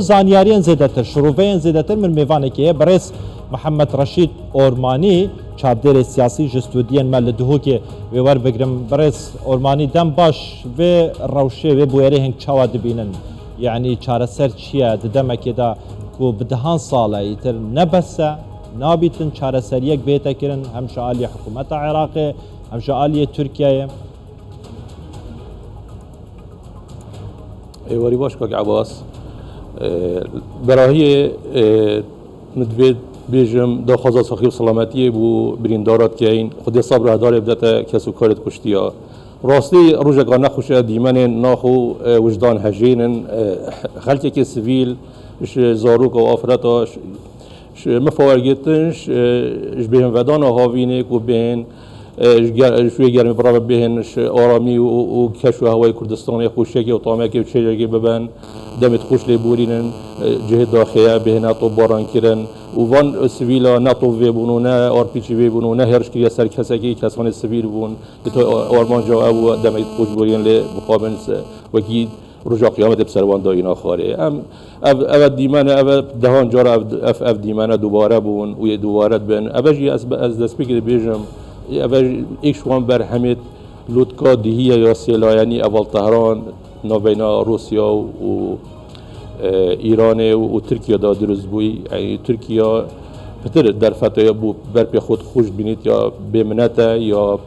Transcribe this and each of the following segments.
زانیاریان زیادتر شروعیان زیادتر من میوانه که برس محمد رشید اورمانی چابدر سیاسی جستودیان مال دهو که ویور بگرم برس اورمانی دم باش و روشه و بویره هنگ چاوا دبینن یعنی چاره سر چیه ددم که دا کو بدهان ساله ایتر نبسه نابیتن چاره سر یک بیتا کرن همشه آلی حکومت عراق همشه آلی ترکیه واری باش که عباس برای ندوید بیجم دا خوزا ساخیب سلامتی بو بریندارات که این خودی صبر هدار بدتا کسو کارت کشتی ها راستی روزگار نخوشه دیمن ناخو وجدان هجین خلقی که سویل زاروک و آفرتا مفاورگتنش بهم ودان هاوینه کو بین شوی گرمی برای بهنش آرامی و کشف هوای کردستان خوشی و طعمه که چهره ببن دمت خوش لیبورینن جهت داخله بهنه تو باران کردن و وان سویلا نتو ویبونو نه آرپیچی ویبونو نه هرش که سر کسی که کسان سویل بون که تو آرمان جا او دمت خوش بورین ل مقابل وکی رجع قیامت بسروان داینا خاره ام دیمان دهان جار اف دیمان دوباره بون و دوباره بن اوجی از دست بگیر بیجم اول ایشوان بر همه لودکا دهیه یا سیلا یعنی اول طهران نابینا روسیا و ایران و ترکیه دا درست بوی یعنی ترکیه پتر در فتای بو بر پی خود خوش بینید یا بمنته یا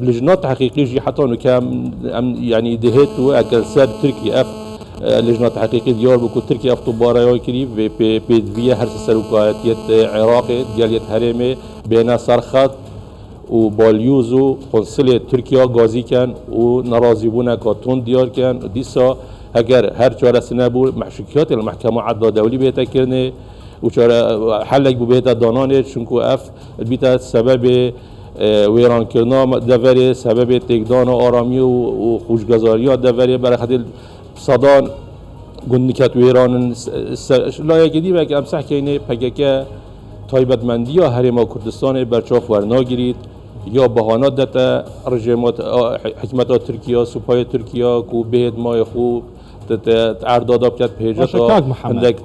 لجنات حقیقی جی حتی نکم یعنی دهت و اکل سر ترکیه اف لجنات حقیقی دیار بو ترکیه افتو بارای کری و پیدویه هر سروکایتیت عراق گلیت هرمه بین سرخط و بالیوز و قنصل ترکیه گازی کن و ناراضی بونه کاتون دیار کن دیسا اگر هر چهار سنه بود محشکیات المحکمه عدل دولی بهتا کرنه و چهار حلق بو بهتا دانانه چونکو اف بیتا سبب ویران کرنا دوری سبب تکدان و آرامی و خوشگذاری دوری برای خاطر صدان گندکت ویران لایه دی و که امسح که پگکه تایبتمندی ها هرما کردستان برچاف ورناگیرید یا بهانات دتا رژیمات حکمت ترکیه سپاه ترکیه کو بهد مای خوب ارداد آب کرد پیجتا هندک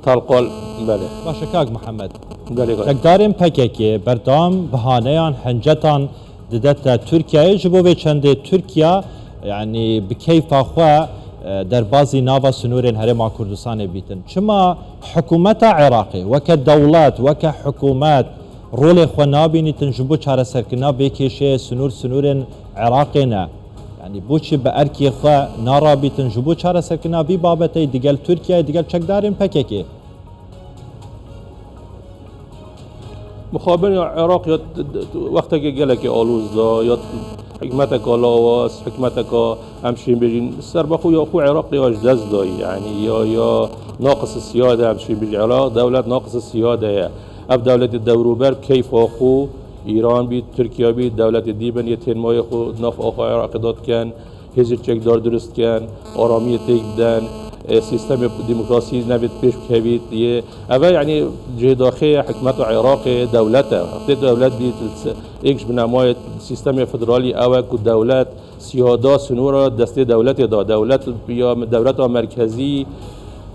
تلقال بله باشه کاک محمد بله تقداریم پکه بردام بهانه آن هنجتان ددت ترکیه جبوه چنده ترکیه یعنی بکیف خوا در بازی ناوا سنورین هرما کردستان بیتن چما حکومت عراقی وک دولت وک حکومت رول خو نابینی تنجبو چاره سرکنا بکشه سنورین عراقی نه یعنی بوچی به ارکی خو نارابی تنجبو چاره سرکنا بی بابت دیگل ترکیه دیگل چکدارین پکه مخابن عراق یا وقتی که گله که آلوز دا یا حکمت کا لاواس حکمت کا همشین بجین سر بخو یا خو عراق یا دست دایی یعنی یا ناقص سیاده همشین بجی عراق دولت ناقص سیاده اف دولت دوروبر کیف خو ایران بید ترکیه بید دولت دیبن یه تنمای خو ناف آخو عراق داد کن هزر چک دار درست کن آرامی تک بدن سیستم دموکراسی نبید پیش بکوید یه اول یعنی جهداخه حکمت عراق دولته وقتی دولت بید ایکش بنمای سیستم فدرالی اول که دولت سیادا سنورا دسته دولت دا دولت یا دولت مرکزی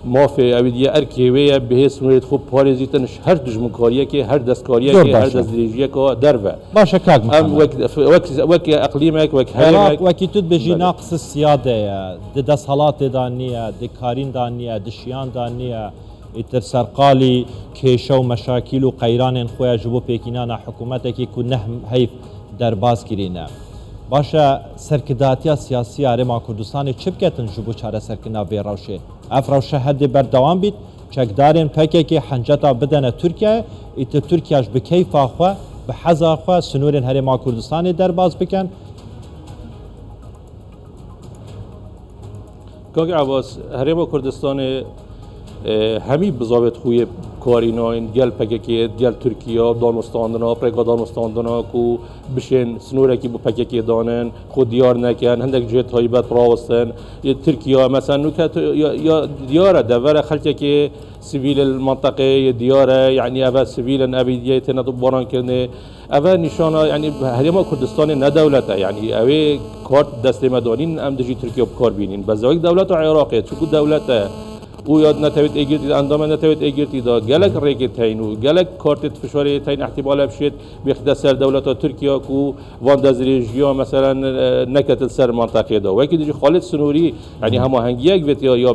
مافی اویدیه ارکیویه به سنوریت خوب پارزیتنش هر دجمنکاریه که هر دستکاریه که هر دستدریجیه که دربه باشه کاک محمد وک اقلیمک وک هرمک وکی تود بجی ناقص السیاده ده صلات دانیه ده کارین دانیه ده شیان دانیه ایتر سرقالی کیشه و مشاکل و قیران خویا جبو پیکینانا حکومت که نه حیف در باز کرینه باشه سرکداتی سیاسی هرما کردستان چه بکتن جبو چاره سرکنا وی روشه اف روشه هدی بردوام بید چکدارین پکه که حنجتا بدن ترکیه ایت ترکیهش به کیف آخوا به حض آخوا سنورین هرما کردستان در باز بکن کاک عباس هرما کردستان همی بضابط خوی کاریناین گل پککیت گل ترکیه دانستاندنا پرگا دانستاندنا کو بشین سنوره کی بو پککی دانن خود دیار نکن هندک جهت هایبت راوستن ترکیه مثلا نکات یا دیاره دور خلک که سیویل المنطقه دیاره یعنی اول سیویل ابیدیه تنات باران کنه اول نشانه یعنی هریما کردستان نه دولته یعنی اوی کارت دست مدانین ام دجی ترکیه بکار بینین بزاوی دولت عراقه چکو دولته او یاد نتوید ایگرتی اندام نتوید ایگرتی دا گلک ریکت تینو گلک کارت فشاری تین احتمال بشید بیخد سر دولت ترکیه کو وان دزریجیا مثلا نکت سر منطقه دا و کی دیگه خالد سنوری یعنی همه هنگیک بیت یا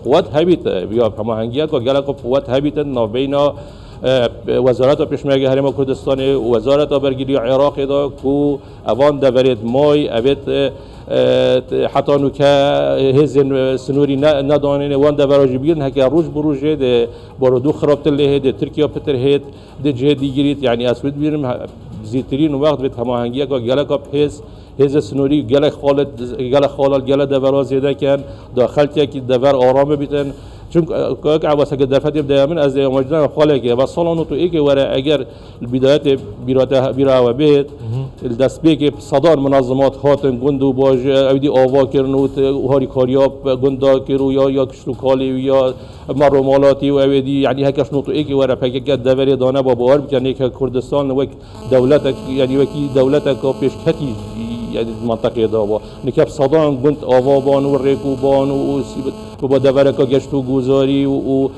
قوت هبیت یا همه هنگیک و گلک قوت هبیت نابینا وزارت پشمرگی هرم کردستان وزارت برگیری عراق دا کو اوان دورید مای اوید حتی نوکه هزین سنوری ندانین وان دورج بیرن هک روز بروجه ده بارودو خرابت له ده ترکیه پتر هید ده جه دیگریت یعنی اسود بیرم زیترین وقت به هماهنگی که گله کاپ هز سنوری گله خالد گله دورا زیاده کن داخل که دور آرام بیتن چون که عوض که در فتره دائما از مجدد خاله که و سالانو تو ایک وره اگر بداية بیرا و بیت دست به که صدار منظمات هاتن گندو باج اودی آوا کردن و هاری کاریاب گندا کرو یا کشلوکالی یا مرومالاتی و اودی یعنی هکش نو تو ایک وره پک که دوری دانه با باور بکنه که کردستان وک دولت یعنی وکی دولت که پیش کتی یعنی منطقه داوا نکب صدان گند آوا بان و ریکو بان و با دوره که گشت و گذاری و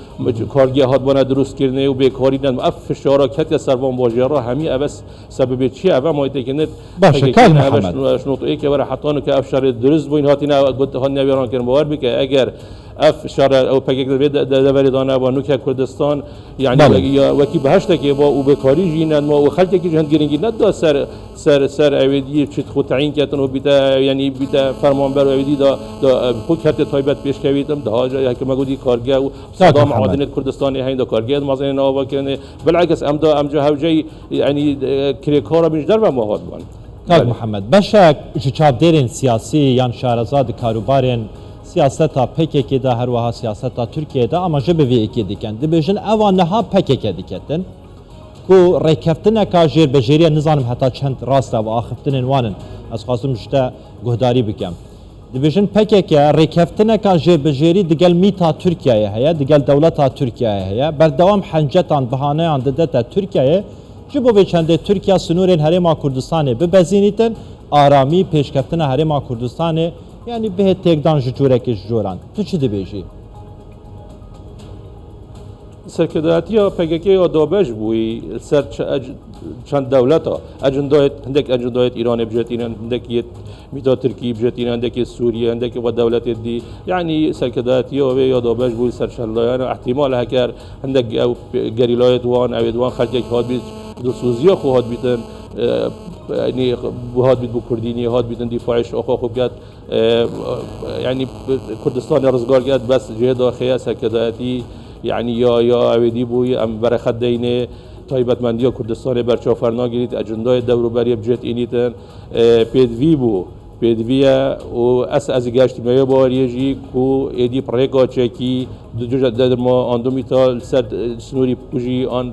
کارگی هات بانه درست کردن و بیکاری نم اف فشارا کتی سروان باجرا همی اوس سبب چی اول مایته که نت باشه کار محمد شنو تو ای که برای حتی که افشار درست بین هاتی نه گفت ها نمیارن کردن باور بکه اگر اف شهر او پاکیک دوری دانه و نوک کردستان یعنی یا وکی بهشت که با او بکاری جینن ما و خلک که جهان گرینگی ند سر اویدی چت خود تعیین کردن و بیت یعنی بیت فرمانبر اویدی دا خود کرد تایبت پیش کویدم ده جای که مگودی کارگاه و صدام عادن کردستانی هند کارگاه مازن نوا کنه بالعکس ام جا هوجی یعنی کریکارا بیش در و ماهات بان کاغ محمد باشک چابدرین سیاسی یان شهرزاد کاروبارین سیاستا PKK da her vaha siyaseta Türkiye'de ama jebe ve iki diken. Dibêjin ewa neha PKK diketin. Ku rêkeftineka jêr bejêriya nizanim heta çend rasta ve axiftinên wanin. Ez xwazim işte guhdarî bikim. Dibêjin PKK rêkeftineka jêr bejêrî digel mîta Türkiye'ye heye, digel dewleta Türkiye'ye heye. Berdewam hencetan bihaneyan didete Türkiye'ye ji bo vê çendê Türkiye sinûrên Herêma Kurdistanê bibezînîtin aramî pêşkeftina Herêma Kurdistanê yani به تکدان جورکی جوران تو چی دبیجی؟ سرکرداتی ها PKK یا دابش بوی سر چند دولت ها اجندایت هندک اجندایت ایران بجتین هندک میتا ترکی بجتین هندک سوریه هندک و دولت دی یعنی سرکرداتی ها یا دابش بوی سر شلایان احتمال هکر هندک گریلایت وان اویدوان خلک هات بیت دلسوزی خو هات بیتن یعنی هات بیت بو کردینی هات بیتن دفاعش آخا خوب کرد یعنی کردستان رزگار کرد بس جهاد آخیا سرکرداتی یعنی یا اویدی بوی ام برخد دینه تایبەتمەندیە کوردستانی بەرچاوفەرنا گیریت ئەجندای دەوروبەریە بجێت ئینیتن پێدوی بوو پێدویە و ئەس گەشتمەوە باوەریەژی کو ئێدی پڕێکاچێکی دەرما ئاندۆمیتا سەر سنووری پوژی ئان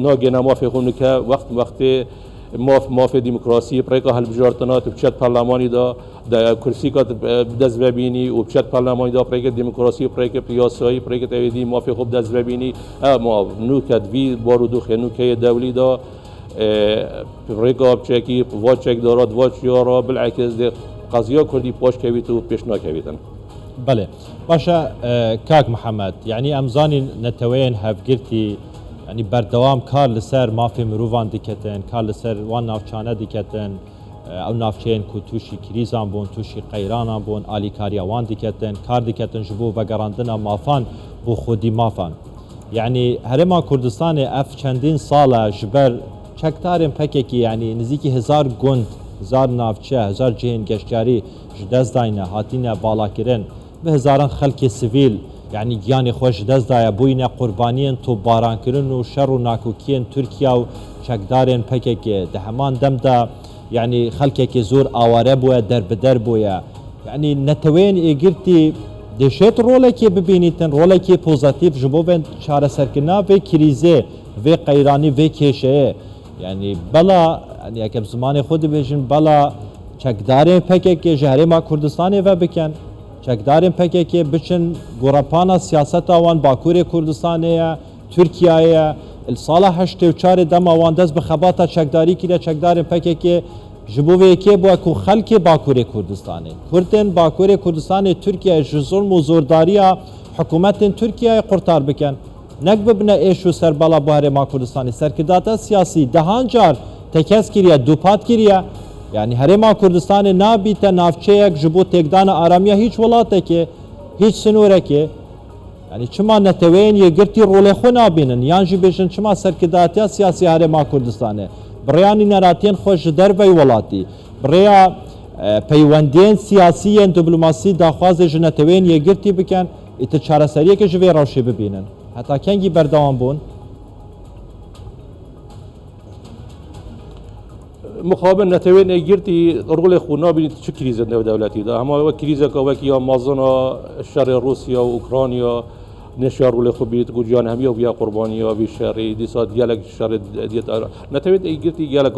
ناگەنە مافێخونکە وەختێ ماف دموکراسی پرێکا هەلبژارتنات بچێت پەرلەمانی دا کرسیکات دەست ببینی و بچێت پەرلەمانی دا پرێکە دموکراسی پرێکە پیاسایی پرێکە ئەوێدی مافی خۆب دەست ببینی ما نوکەت وی بارودۆخێ نوکەیە دەولی دا پرێکا بچێکی واچێک دارات واچیارا بالعکس قضیه کردی پاش کویت و پیش ناکویتن بله باشا کاک محمد یعنی امزانی نتوین هفگرتی yani berdewam kar li ser mafê mirovan diketin, kar li ser wan navçane diketin, ew navçeyên ku tûşî krîzan bûn, tûşî qeyranan bûn, alîkariya wan diketin, kar diketin ji bo vegerandina mafan bû xwedî mafan. Yani Herêma Kurdistanê ev çendîn sala ji ber çekdarên PKK yani nizîkî hezar gund, hezar navçe, hezar cihên geştiyarî ji dest dayne, hatîne balakirin bi hezaran xelkê sivîl yani giyanê xwe ji dest daye bûyîne qurbaniyên topbarankirin û şer û nakokiyên Tirkiya û çekdarên PKK di heman dem de yani xelkekê zor aware bûye derbider bûye yani netewên êgirtî دشت رولکی ببینیتن رولکی پوزیتیو جبو و چاره سرکنا و کریزه و قیرانی و کشه یعنی بلا یعنی اگه زمان خود بیشن بلا چکدارین پکه که جهره ما کردستان و بکن چکدارین پکه که بچن گروپانا سیاست آوان باکور کردستانه ترکیه السال 84 دم آوان دست به خباتا چکداری کیه چکدارین پکه که جبوه که با کو خلق باکور کردستانه کردن باکور کردستان ترکیه ظلم و زورداری حکومت ترکیه قرطار بکن نک ببنه ایشو سر بالا بهره ما کردستانی سرکردات سیاسی دهان جار تکس کریه دوپات کریه یعنی هر ما کردستان نابیت نافچه یک جبو تکدان آرامیه هیچ ولاته که هیچ سنوره که یعنی چما نتوین یه گرتی رول خو نابینن یعنی بیشن چما سرکردات سیاسی هر ما کردستانه بریانی نراتین خوش در وی ولاتی بریا پیوندین سیاسی دیپلماسی داخواز جنتوین یه گرتی بکن ایت چاره سریه که جوی روشی ببینن حتی کنگی بردوام بون مقابل نتوين اجرتي رغل خونا بين شو كريزة دولتي ده اما كريزة كواكي يا مازونا شر روسيا واوكرانيا نشار ولا خبيت جوجان هم يا قربانيا بشر دي صاد يالك شر ديت نتوين اجرتي يالك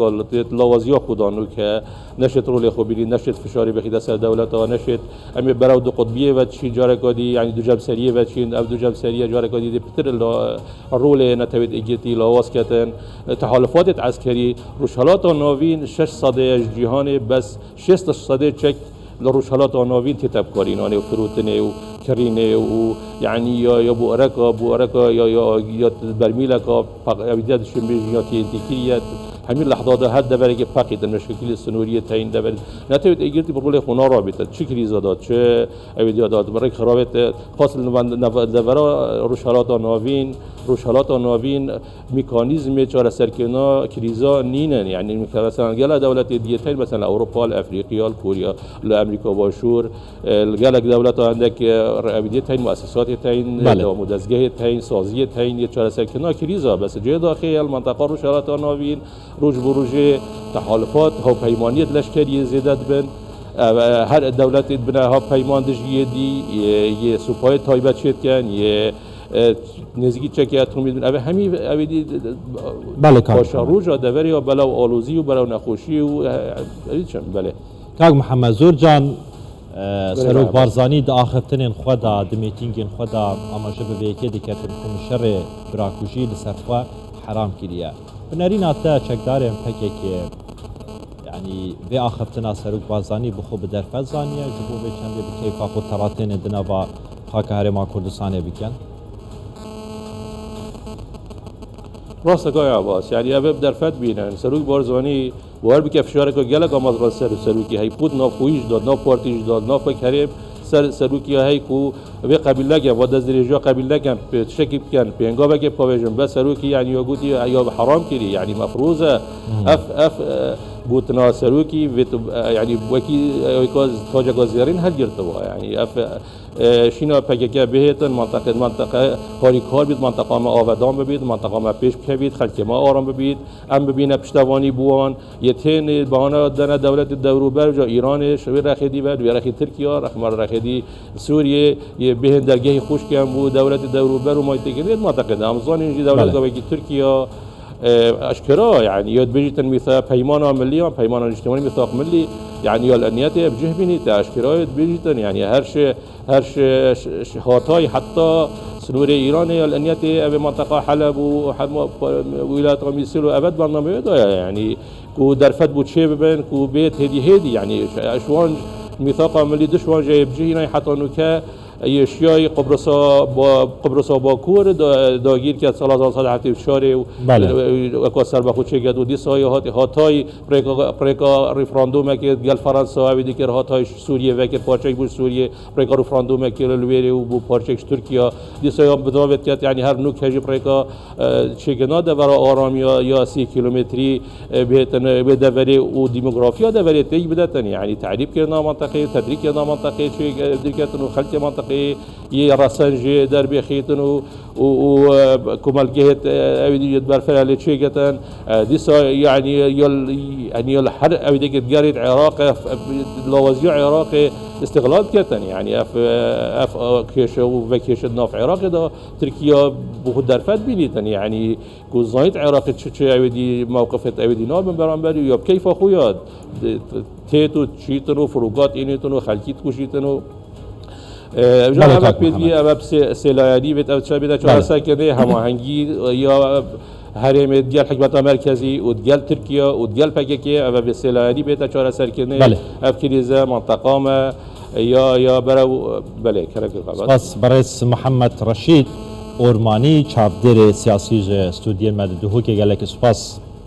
لوازيا خدانو که نشت رول خبيري نشت فشاري بخيد سر دولتها نشت ام براو دو قطبيه و شي جاركادي يعني دو جنب سريه و شي او دو جنب سريه جاركادي دي بتر الرول نتوين اجرتي لواز كتن تحالفات عسكري روشالات ناوين 6 صده جهان بس 6 صده چك لروشالات ناوين تتب كارينانه و فروتنه و كرينه و يعني يا بو اركا يا برميلكا ابيدات شمبيجياتي انتكيات همین لحظات هد دبرگی فقید مشکلی سنوریه تاین دبر نتوید اگرتی برول خونا رابطه چه کریزا داد چه اویدیا داد برای خرابت خاص دبرا روشالات ناوین مکانیزم چاره سرکنا کریزا نینن یعنی مثلا گله دولت دیتین مثلا اروپا افریقیا کوریا امریکا باشور گله دولت عندك اویدیا تاین مؤسسات تاین مدزگاه تاین سازی تاین چاره سرکنا کریزا بس جای داخل منطقه روشالات ناوین روج بروجه تحالفات ها پیمانیت لشکری زیادت بن هر دولت بنا ها پیمان دجیه دی یه سپاه تایبت شد کن یه نزدیکی چکیت رو میدون اوه همی اوه دی باشا روجا دوری و بلا و آلوزی و بلا و نخوشی و اوه چم بله کاغ محمد زور جان سروک بارزانی دا آخرتنین خدا دا میتینگین خدا اما شبه بیکی دیکتن کم شر براکوشی لسرخوا حرام کریه بنارین آتا چکداریم پکه که یعنی به آخفتنا سروک بازانی بخو به درفت زانیه جبو به چنده به کیفا خود تراتین دنا با خاک هرما کردستانه بکن راست که عباس یعنی اوه بدرفت بینن سروک بارزانی بوهر بکه فشاره که گلک آماز را سروکی هی پود نافویش داد نافارتیش داد نافکریم سروکی هایی کو به قبیله که و دزدریجا قبیله که شکی کن پینگا که پاویجن بس سروکی یعنی یا گویی یا حرام کری یعنی مفروضه اف بوتنا سروکی یعنی وکی تاج گازیرین هر گرتوا یعنی اف شینا پکیکه بهتن منطقه کاری کار بید منطقه ما آودان ببید منطقه ما پیش بید خلک ما آرام ببید ام ببینه پشتوانی بوان یتین بهانه دن دولت دوروبر جا ایران شوی رخیدی بعد و رخی ترکیه رخمار رخیدی سوریه یه بهن درگاهی خوش کم بود دولت دوروبر و ما تگید منطقه امزان اینجی دولت گاوی ترکیه اشكرا يعني يد بيجت الميثاق بيمان ملي وبيمان اجتماعي ميثاق ملي يعني الانيات بجه بيني اشكرا يد بيجت يعني هرش هاتاي حتى سنور ايران الانيات بمنطقه حلب وولايات ميسيل وابد برنامج يعني كو درفت بوتشي بين كو بيت هدي يعني اشوان ميثاق ملي دشوان جاي بجه حتى نوكا اشیای قبرس باکور داگیر که سال 1974 و کاسر بخود چه گد و دی سایه هاتای پریکا رفراندوم که گل فرانسه و دیگر هاتای سوریه و که پارچه بود سوریه پریکا رفراندوم که لویری و بو پارچه ترکیه دی سایه بداوت کرد یعنی هر نوک هجی پریکا چه گناده برای آرام یا 30 کیلومتری بهتن بدوری و دموگرافیا دوری تی بدتن یعنی تعریف کردن منطقه تدریک کردن منطقه چه دیگر خلق منطقه عراقي يرسنجي دربي خيتن وكمال جهة أبدي يدبر فيها لتشيجة ديسا يعني الحرق أبدي جارد عراقي لوازيع عراقي استغلال كتن يعني اف كيش وفكيش الناف عراقي ده تركيا بخود درفت بينيتن يعني كوزايت عراقي تشي أبدي موقفت أبدي نار من برانبري ياب كيف أخويا تيتو تشيتنو فروقات إنيتنو خلكيت كوشيتنو جانا بدي أبى سلايدي بيت أبى شابيدا شو ساكنة هماهنگی یا هرم دیال حکومت مرکزی و دیال ترکیه و دیال پاکستان أبى بسلايدي بيت شو ساكنة أفكريزة منطقة ما یا برا بله كرك القبض بس برئيس محمد رشيد أورماني چاودر سياسي استوديو مددهو که گلک سپاس